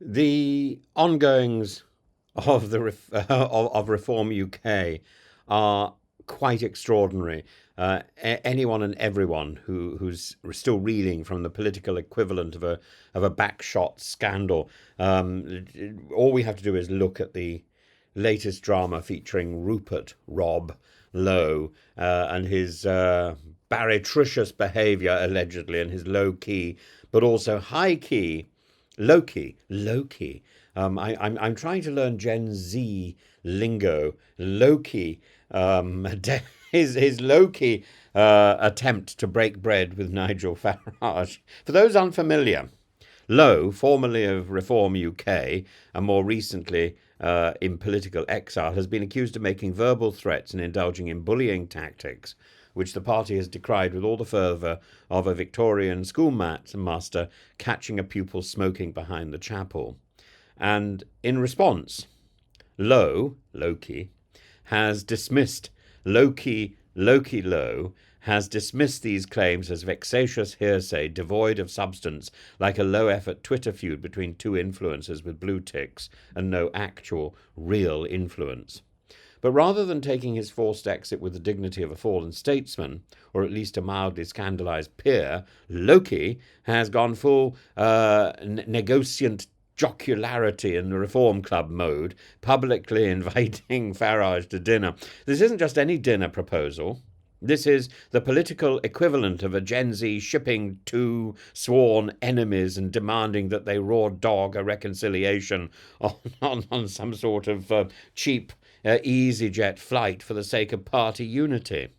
The ongoings of of Reform UK are quite extraordinary. Anyone and everyone who's still reeling from the political equivalent of a backshot scandal, all we have to do is look at the latest drama featuring Rupert Lowe and his meretricious behaviour allegedly, and his low key but also high key low key. I'm trying to learn Gen Z lingo. Low key, his low key attempt to break bread with Nigel Farage. For those unfamiliar, Lowe, formerly of Reform UK and more recently in political exile, has been accused of making verbal threats and indulging in bullying tactics, which the party has decried with all the fervour of a Victorian schoolmaster catching a pupil smoking behind the chapel. And in response, Loki, has dismissed Loki Lowe has dismissed these claims as vexatious hearsay devoid of substance, like a low-effort Twitter feud between two influencers with blue ticks and no actual, real influence. But rather than taking his forced exit with the dignity of a fallen statesman, or at least a mildly scandalised peer, Loki has gone full negociant jocularity in the Reform Club mode, publicly inviting Farage to dinner. This isn't just any dinner proposal. This is the political equivalent of a Gen Z shipping two sworn enemies and demanding that they raw dog a reconciliation on some sort of cheap EasyJet flight for the sake of party unity.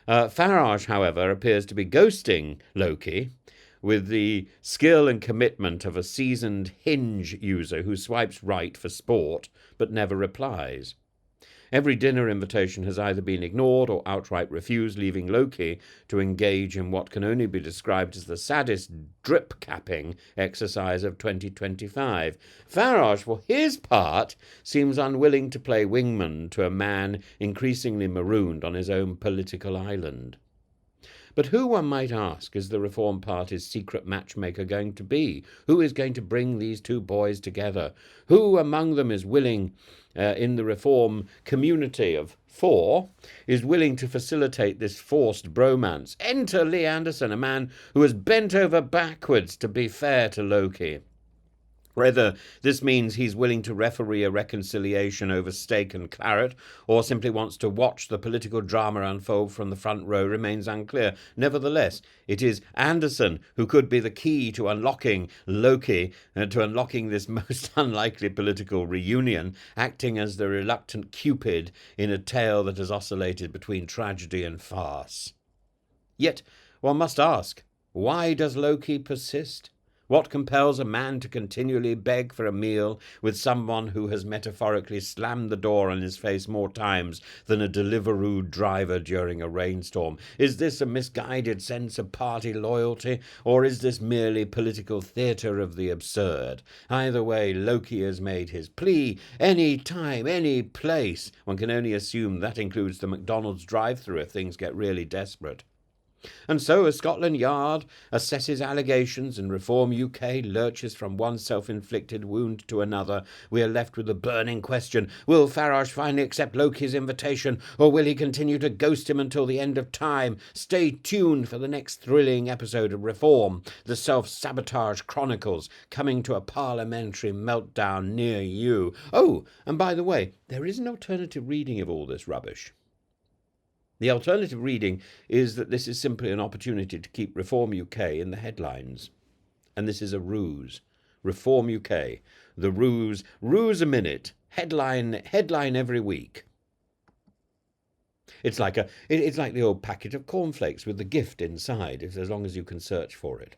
Farage, however, appears to be ghosting Loki with the skill and commitment of a seasoned Hinge user who swipes right for sport but never replies. Every dinner invitation has either been ignored or outright refused, leaving Loki to engage in what can only be described as the saddest drip-capping exercise of 2025. Farage, for his part, seems unwilling to play wingman to a man increasingly marooned on his own political island. But who, one might ask, is the Reform Party's secret matchmaker going to be? Who is going to bring these two boys together? Who among them is willing, in the Reform community of four, is willing to facilitate this forced bromance? Enter Lee Anderson, a man who has bent over backwards to be fair to Loki. Whether this means he's willing to referee a reconciliation over steak and claret, or simply wants to watch the political drama unfold from the front row, remains unclear. Nevertheless, it is Anderson who could be the key to unlocking Loki, to unlocking this most unlikely political reunion, acting as the reluctant Cupid in a tale that has oscillated between tragedy and farce. Yet, one must ask, why does Loki persist? What compels a man to continually beg for a meal with someone who has metaphorically slammed the door on his face more times than a Deliveroo driver during a rainstorm? Is this a misguided sense of party loyalty, or is this merely political theatre of the absurd? Either way, Loki has made his plea. Any time, any place. One can only assume that includes the McDonald's drive-thru if things get really desperate. And so, as Scotland Yard assesses allegations and Reform UK lurches from one self-inflicted wound to another, we are left with the burning question: will Farage finally accept Loki's invitation, or will he continue to ghost him until the end of time? Stay tuned for the next thrilling episode of Reform, the Self-Sabotage Chronicles, coming to a parliamentary meltdown near you. Oh, and by the way, there is an alternative reading of all this rubbish. The alternative reading is that this is simply an opportunity to keep Reform UK in the headlines. And this is a ruse. Reform UK. The ruse a minute. Headline every week. It's like the old packet of cornflakes with the gift inside, as long as you can search for it.